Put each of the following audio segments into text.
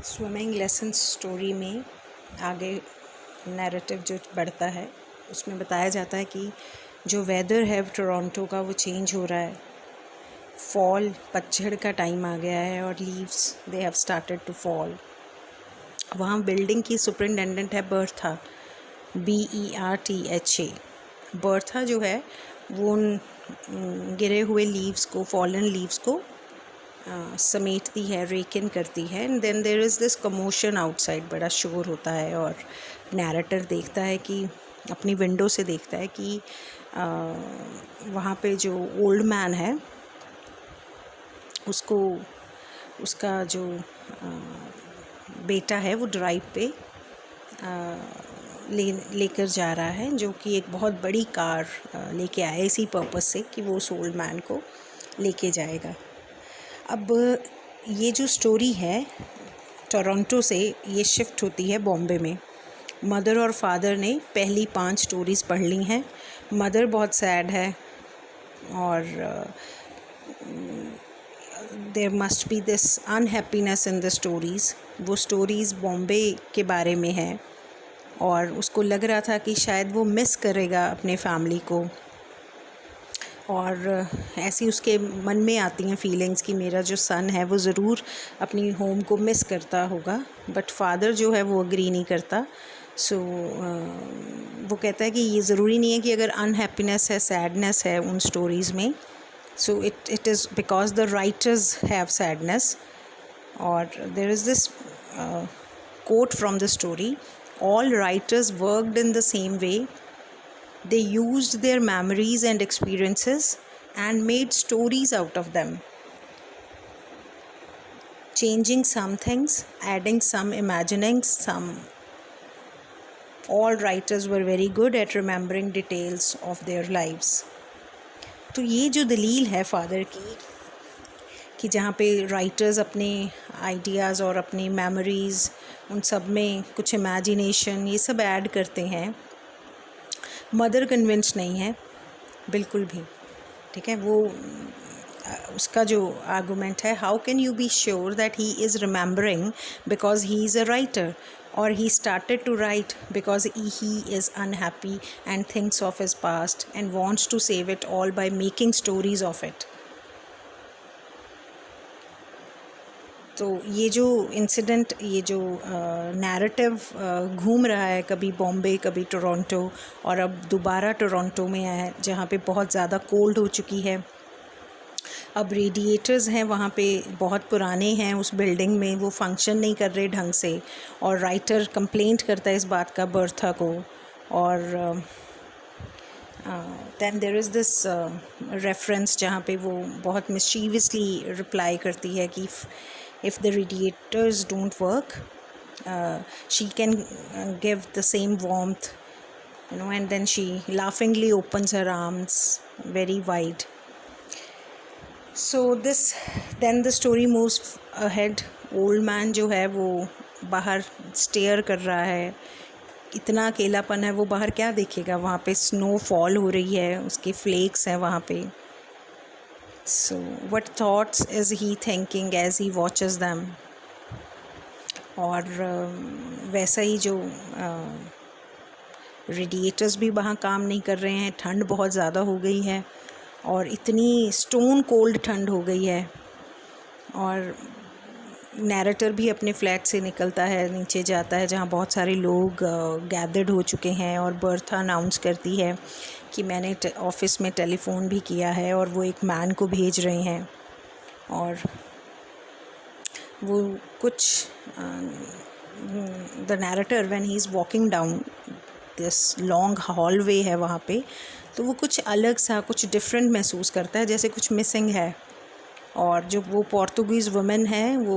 Swimming lesson story में आगे narrative जो बढ़ता है उसमें बताया जाता है कि जो वेदर है टोरंटो का वो चेंज हो रहा है। फॉल पतझड़ का टाइम आ गया है और leaves they have started to fall. वहाँ बिल्डिंग की सुपरिटेंडेंट है बर्था, BERTHA। बर्था जो है वो उन गिरे हुए लीव्स को, फॉलन लीव्स को समेटती है, रेकिन करती है। And then there is this commotion outside, बड़ा शोर होता है और नैरेटर देखता है कि अपनी विंडो से देखता है कि वहाँ पे जो ओल्ड मैन है उसको उसका जो बेटा है वो ड्राइव पे लेकर जा रहा है, जो कि एक बहुत बड़ी कार लेके आया इसी पर्पस से कि वो उस ओल्ड मैन को लेके जाएगा। अब ये जो स्टोरी है टोरंटो से ये शिफ्ट होती है बॉम्बे में। मदर और फादर ने पहली 5 स्टोरीज़ पढ़ ली हैं। मदर बहुत सैड है और there must be this unhappiness in the stories. वो स्टोरीज़ बॉम्बे के बारे में है और उसको लग रहा था कि शायद वो मिस करेगा अपने फैमिली को, और ऐसी उसके मन में आती हैं फीलिंग्स कि मेरा जो सन है वो ज़रूर अपनी होम को मिस करता होगा। बट फादर जो है वो अग्री नहीं करता। सो वो कहता है कि ये ज़रूरी नहीं है कि अगर अनहैप्पीनेस है, सैडनेस है उन स्टोरीज़ में, so it is because the writers have sadness. और there is this quote from the story: all writers worked in the same way. They used their memories and experiences and made stories out of them, changing some things, adding some, imagining some. All writers were very good at remembering details of their lives. तो ये जो दलील है father की कि जहाँ पे writers अपने आइडियाज़ और अपनी मेमोरीज़ उन सब में कुछ इमेजिनेशन ये सब ऐड करते हैं, मदर कन्विंस नहीं है बिल्कुल भी। ठीक है, वो उसका जो आर्गूमेंट है, how can you be sure that he is remembering because he is a writer, और he started to write because he is unhappy and thinks of his past and wants to save it all by making stories of it. तो ये जो incident, ये जो narrative घूम रहा है, कभी बॉम्बे कभी टोरंटो, और अब दोबारा टोरंटो में आया है जहाँ पे बहुत ज़्यादा कोल्ड हो चुकी है। अब रेडिएटर्स हैं वहाँ पे, बहुत पुराने हैं उस बिल्डिंग में, वो फंक्शन नहीं कर रहे ढंग से, और राइटर कंप्लेंट करता है इस बात का बर्था को। और then there is this reference जहाँ पे वो बहुत mischievously reply करती है कि if the radiators don't work, she can give the same warmth, and then she laughingly opens her arms very wide. So then the story moves ahead. Old man जो है वो बाहर stare कर रहा है, इतना अकेलापन है, वो बाहर क्या देखेगा, वहाँ पे स्नो फॉल हो रही है, उसके फ्लेक्स हैं वहाँ पे। So what thoughts is he thinking as he watches them. और वैसा ही जो रेडिएटर्स भी वहाँ काम नहीं कर रहे हैं, ठंड बहुत ज़्यादा हो गई है और इतनी स्टोन कोल्ड ठंड हो गई है। और नैरेटर भी अपने फ्लैट से निकलता है, नीचे जाता है जहाँ बहुत सारे लोग गैदर्ड हो चुके हैं, और बर्था अनाउंस करती है कि मैंने ऑफिस में टेलीफोन भी किया है और वो एक मैन को भेज रहे हैं। और वो कुछ the narrator when he is walking down this long hallway है वहाँ पे, तो वो कुछ अलग सा, कुछ डिफरेंट महसूस करता है, जैसे कुछ मिसिंग है। और जो वो पोर्तुगीज़ वुमेन है वो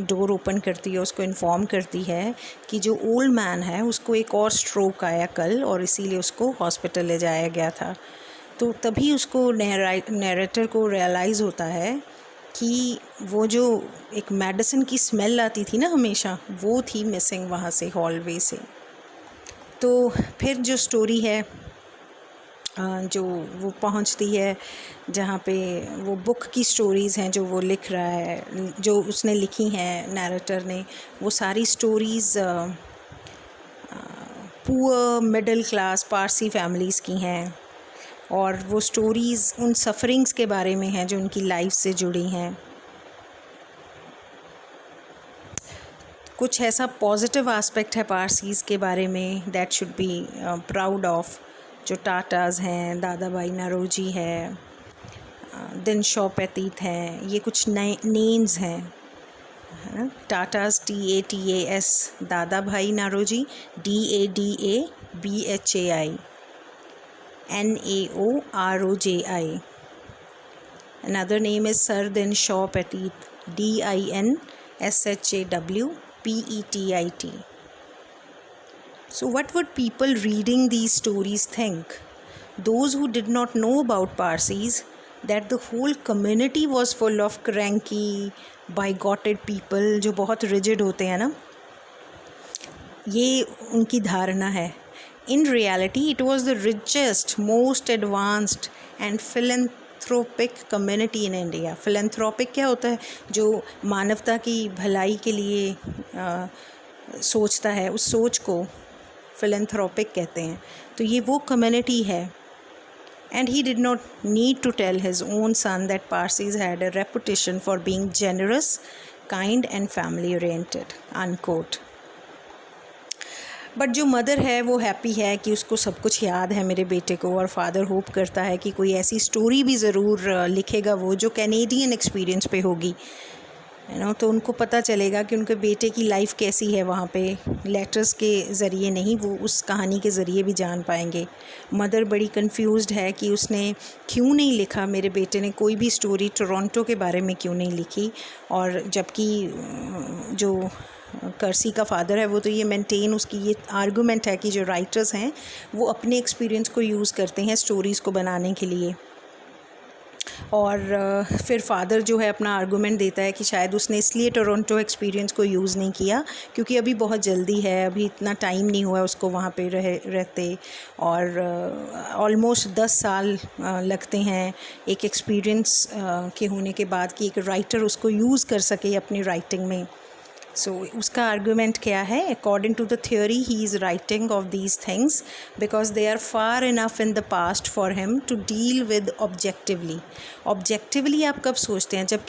डोर ओपन करती है, उसको इन्फॉर्म करती है कि जो ओल्ड मैन है उसको एक और स्ट्रोक आया कल और इसीलिए उसको हॉस्पिटल ले जाया गया था। तो तभी उसको नैरेटर को रियलाइज़ होता है कि वो जो एक मेडिसिन की स्मेल आती थी ना हमेशा, वो थी मिसिंग वहाँ से, हॉलवे से। तो फिर जो स्टोरी है जो वो पहुंचती है जहाँ पे वो बुक की स्टोरीज़ हैं जो वो लिख रहा है, जो उसने लिखी हैं नैरेटर ने, वो सारी stories poor middle class Parsi families की हैं, और वो स्टोरीज़ उन सफ़रिंग्स के बारे में हैं जो उनकी लाइफ से जुड़ी हैं। कुछ ऐसा पॉजिटिव एस्पेक्ट है पारसीज़ के बारे में that should be proud of. जो टाटाज़ हैं, दादा भाई नौरोजी है, दिन शॉ पैतीत हैं, ये कुछ नए नेम्स हैं, है ना। टाटाज़ TATAS, दादा भाई Naoroji DADABHAI, NAOROJI. Another name is Sir Din Shaw Petit, DINSHAWPETIT. So what would people reading these stories think? Those who did not know about Parsis, that the whole community was full of cranky, bigoted people जो बहुत rigid होते हैं ना, ये उनकी धारणा है. In reality, it was the richest, most advanced and philanthropic community in India. Philanthropic क्या होता है? जो मानवता की भलाई के लिए सोचता है, उस सोच को philanthropic कहते हैं. तो ये वो community है. And he did not need to tell his own son that Parsis had a reputation for being generous, kind and family oriented, unquote. But जो मदर है वो हैप्पी है कि उसको सब कुछ याद है मेरे बेटे को, और फादर होप करता है कि कोई ऐसी स्टोरी भी ज़रूर लिखेगा वो जो कैनेडियन एक्सपीरियंस पे होगी, है ना. तो उनको पता चलेगा कि उनके बेटे की लाइफ कैसी है वहाँ पे. लेटर्स के ज़रिए नहीं, वो उस कहानी के ज़रिए भी जान पाएंगे. मदर बड़ी कंफ्यूज्ड है कि उसने क्यों नहीं लिखा, मेरे बेटे ने कोई भी स्टोरी टोरंटो के बारे में क्यों नहीं लिखी. और जबकि जो कर्सी का फादर है वो तो ये मेंटेन, उसकी ये आर्गूमेंट है कि जो राइटर्स हैं वो अपने एक्सपीरियंस को यूज़ करते हैं स्टोरीज़ को बनाने के लिए. और फिर फादर जो है अपना आर्गूमेंट देता है कि शायद उसने इसलिए टोरंटो एक्सपीरियंस को यूज़ नहीं किया क्योंकि अभी बहुत जल्दी है, अभी इतना टाइम नहीं हुआ उसको वहाँ पे रहते, और ऑलमोस्ट 10 साल लगते हैं एक एक्सपीरियंस के होने के बाद कि एक राइटर उसको यूज़ कर सके अपनी राइटिंग में. So उसका आर्गूमेंट क्या है? According to the theory, he is writing of these things because they are far enough in the past for him to deal with objectively. Objectively आप कब सोचते हैं? जब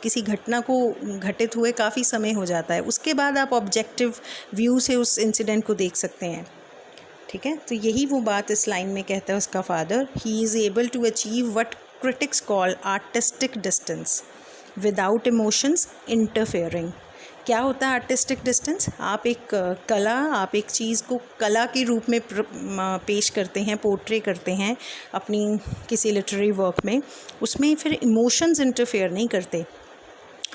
किसी घटना को घटित हुए काफ़ी समय हो जाता है, उसके बाद आप ऑब्जेक्टिव व्यू से उस इंसिडेंट को देख सकते हैं. ठीक है, तो यही वो बात इस लाइन में कहता है उसका father. He is able to achieve what critics call artistic distance without emotions interfering. क्या होता है आर्टिस्टिक डिस्टेंस? आप एक आप एक चीज़ को कला के रूप में पेश करते हैं, पोर्ट्रे करते हैं अपनी किसी लिटरेरी वर्क में, उसमें फिर इमोशंस इंटरफेयर नहीं करते,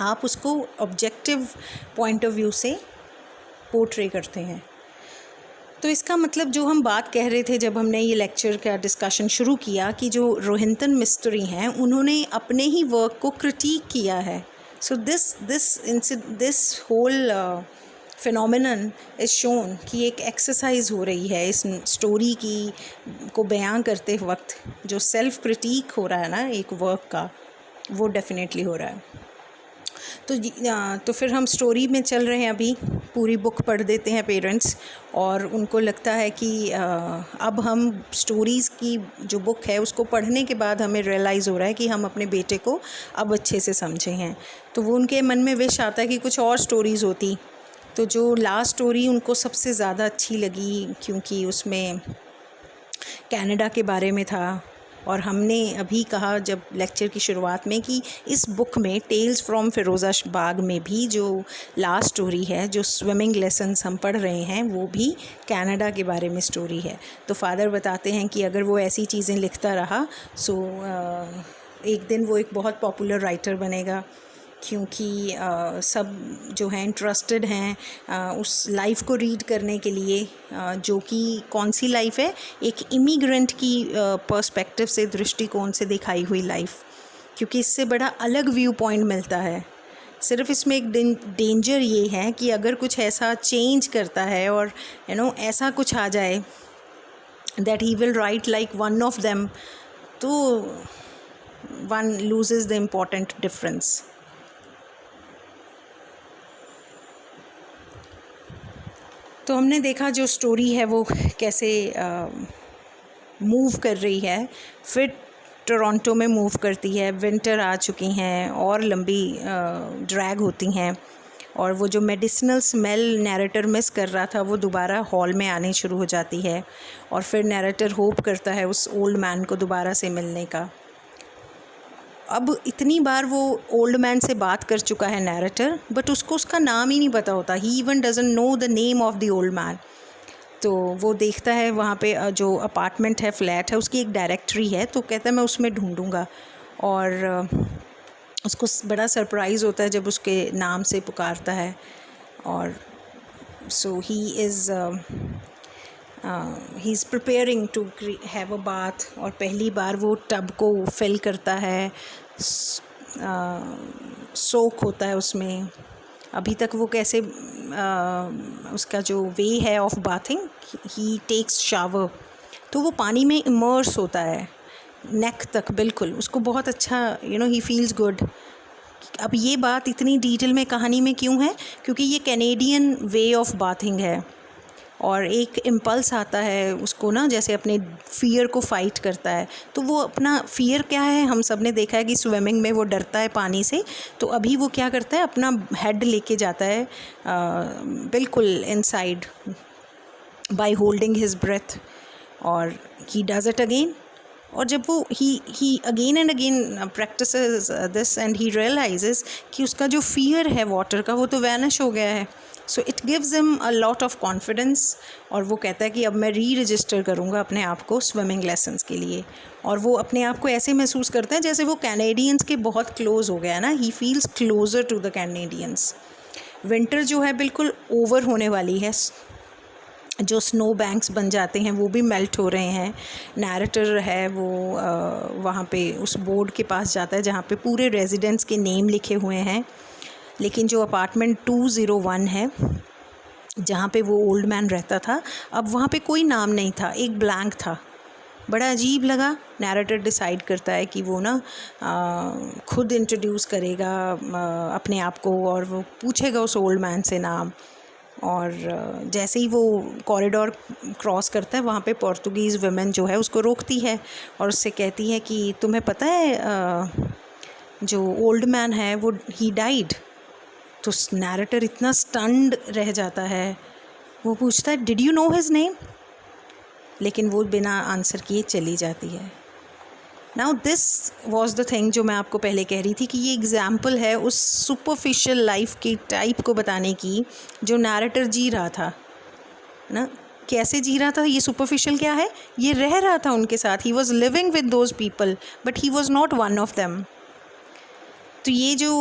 आप उसको ऑब्जेक्टिव पॉइंट ऑफ व्यू से पोर्ट्रे करते हैं. तो इसका मतलब जो हम बात कह रहे थे जब हमने ये लेक्चर का डिस्कशन शुरू किया कि जो रोहिंटन मिस्त्री हैं उन्होंने अपने ही वर्क को क्रिटिक किया है. So this whole phenomenon is shown कि एक एक्सरसाइज हो रही है इस स्टोरी की को बयां करते वक्त. जो सेल्फ क्रिटिक हो रहा है ना एक वर्क का, वो डेफिनेटली हो रहा है. तो फिर हम स्टोरी में चल रहे हैं. अभी पूरी बुक पढ़ देते हैं पेरेंट्स, और उनको लगता है कि अब हम स्टोरीज़ की जो बुक है उसको पढ़ने के बाद हमें रियलाइज़ हो रहा है कि हम अपने बेटे को अब अच्छे से समझे हैं. तो वो उनके मन में विश आता है कि कुछ और स्टोरीज़ होती. तो जो लास्ट स्टोरी उनको सबसे ज़्यादा अच्छी लगी क्योंकि उसमें कनाडा के बारे में था. और हमने अभी कहा जब लेक्चर की शुरुआत में कि इस बुक में टेल्स फ्रॉम फिरोज़ाबाद में भी जो लास्ट स्टोरी है, जो स्विमिंग लेसन्स हम पढ़ रहे हैं, वो भी कनाडा के बारे में स्टोरी है. तो फादर बताते हैं कि अगर वो ऐसी चीज़ें लिखता रहा सो एक दिन वो एक बहुत पॉपुलर राइटर बनेगा, क्योंकि सब जो हैं इंटरेस्टेड हैं उस लाइफ को रीड करने के लिए, जो कि कौन सी लाइफ है, एक इमिग्रेंट की पर्सपेक्टिव से, दृष्टिकोण से दिखाई हुई लाइफ, क्योंकि इससे बड़ा अलग व्यू पॉइंट मिलता है. सिर्फ इसमें एक डेंजर ये है कि अगर कुछ ऐसा चेंज करता है और ऐसा कुछ आ जाए that he will write like one of them, तो one loses the important difference. तो हमने देखा जो स्टोरी है वो कैसे मूव कर रही है, फिर टोरंटो में मूव करती है, विंटर आ चुकी हैं और लंबी ड्रैग होती हैं, और वो जो मेडिसिनल स्मेल नैरेटर मिस कर रहा था वो दोबारा हॉल में आनी शुरू हो जाती है, और फिर नैरेटर होप करता है उस ओल्ड मैन को दोबारा से मिलने का। अब इतनी बार वो ओल्ड मैन से बात कर चुका है नैरेटर, बट उसको उसका नाम ही नहीं पता होता, he even doesn't know the name of the old man. तो वो देखता है वहाँ पे जो अपार्टमेंट है, फ्लैट है, उसकी एक डायरेक्टरी है, तो कहता है मैं उसमें ढूंढूंगा, और उसको बड़ा सरप्राइज़ होता है जब उसके नाम से पुकारता है। और so he is preparing to have a bath, और पहली बार वो टब को फिल करता है, सोक होता है उसमें। अभी तक वो कैसे उसका जो वे है of bathing, he takes shower, तो वो पानी में इमर्स होता है नेक तक, बिल्कुल उसको बहुत अच्छा ही फील्स गुड। अब ये बात इतनी डिटेल में कहानी में क्यों है, क्योंकि ये कैनेडियन वे ऑफ बाथिंग है, और एक इम्पल्स आता है उसको ना, जैसे अपने फ़ियर को फ़ाइट करता है। तो वो अपना फ़ियर क्या है, हम सब ने देखा है कि स्विमिंग में वो डरता है पानी से, तो अभी वो क्या करता है, अपना हेड लेके जाता है बिल्कुल inside by holding his breath, और ही डज़ इट अगेन। और जब वो he again and again practises this, and he realises कि उसका जो फ़ियर है वाटर का वो तो वैनिश हो गया है। So it gives him a lot of confidence, और वो कहता है कि अब मैं रजिस्टर करूँगा अपने आप को स्विमिंग लेसन्स के लिए। और वो अपने आप को ऐसे महसूस करता है जैसे वो कैनेडियंस के बहुत क्लोज़ हो गया ना, he feels closer to the Canadians. Winter जो है बिल्कुल ओवर होने वाली है, जो स्नो बैंक्स बन जाते हैं वो भी मेल्ट हो रहे हैं। नैरेटर है वो वहाँ पे उस बोर्ड के पास जाता है जहाँ पे पूरे रेजिडेंट्स के नेम लिखे हुए हैं, लेकिन जो अपार्टमेंट 201 है जहाँ पे वो ओल्ड मैन रहता था, अब वहाँ पे कोई नाम नहीं था, एक ब्लैंक था। बड़ा अजीब लगा। नैरेटर डिसाइड करता है कि वो ना खुद इंट्रोड्यूस करेगा अपने आप को, और वो पूछेगा उस ओल्ड मैन से नाम। और जैसे ही वो कॉरिडोर क्रॉस करता है, वहाँ पे पोर्तुगीज़ वुमेन जो है उसको रोकती है और उससे कहती है कि तुम्हें पता है जो ओल्ड मैन है वो ही डाइड। तो नैरेटर इतना स्टन्ड रह जाता है, वो पूछता है did you know his name, लेकिन वो बिना आंसर किए चली जाती है। Now this was the thing जो मैं आपको पहले कह रही थी कि ये एग्ज़ाम्पल है उस सुपरफिशियल लाइफ की टाइप को बताने की जो नैरेटर जी रहा था ना। कैसे जी रहा था, ये सुपरफिशियल क्या है, ये रह रहा था उनके साथ, he was living with those people but he was not one of them. तो ये जो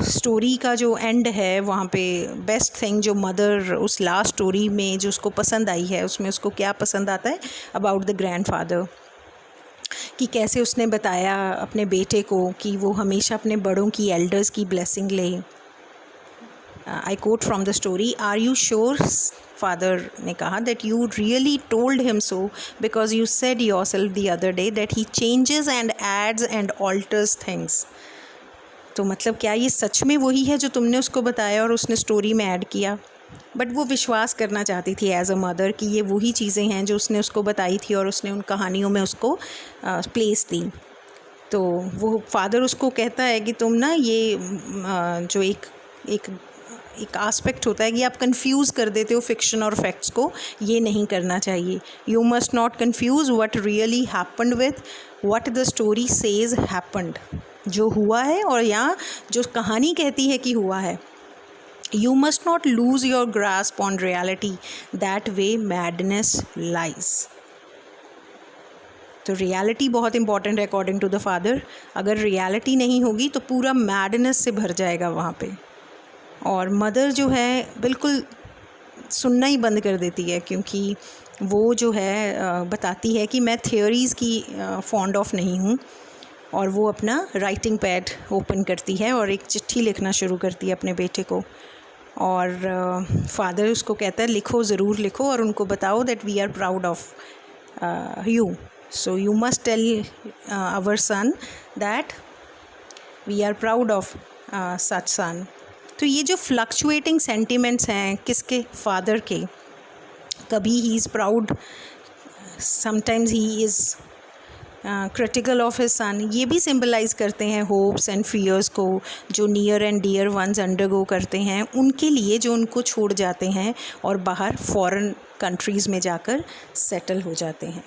स्टोरी का जो एंड है, वहाँ पे बेस्ट थिंग जो मदर उस लास्ट स्टोरी में जो उसको पसंद आई है, उसमें उसको क्या पसंद आता है अबाउट द ग्रैंडफादर, कि कैसे उसने बताया अपने बेटे को कि वो हमेशा अपने बड़ों की, एल्डर्स की ब्लेसिंग ले। I quote from the story, are you sure, father ने कहा, that you really told him so because you said yourself the other day that he changes and adds and alters things. तो मतलब क्या ये सच में वही है जो तुमने उसको बताया और उसने स्टोरी में ऐड किया? बट वो विश्वास करना चाहती थी एज अ मदर कि ये वही चीज़ें हैं जो उसने उसको बताई थी और उसने उन कहानियों में उसको प्लेस दी। तो वो फादर उसको कहता है कि तुम ना ये जो एक आस्पेक्ट होता है कि आप कंफ्यूज कर देते हो फिक्शन और फैक्ट्स को, ये नहीं करना चाहिए। You must not confuse what really happened with what the story says happened, जो हुआ है और यहाँ जो कहानी कहती है कि हुआ है। You must not lose your grasp on reality, that way madness lies. तो रियलिटी बहुत इंपॉर्टेंट है अकॉर्डिंग टू द फादर। अगर रियलिटी नहीं होगी तो पूरा मैडनेस से भर जाएगा वहाँ पे। और मदर जो है बिल्कुल सुनना ही बंद कर देती है, क्योंकि वो जो है बताती है कि मैं थियोरीज़ की फॉन्ड ऑफ नहीं हूँ। और वो अपना राइटिंग पैड ओपन करती है और एक चिट्ठी लिखना शुरू करती है अपने बेटे को। और फादर उसको कहता है लिखो, ज़रूर लिखो और उनको बताओ that we are proud of you. So you must tell our son that we are proud of such son. तो ये जो फ्लक्चुएटिंग सेंटिमेंट्स हैं किसके, फादर के, कभी he is proud, sometimes he is critical of his son, ये भी symbolize करते हैं होप्स एंड फियर्स को जो near and dear once undergo करते हैं उनके लिए, जो उनको छोड़ जाते हैं और बाहर फॉरेन कंट्रीज़ में जाकर सेटल हो जाते हैं.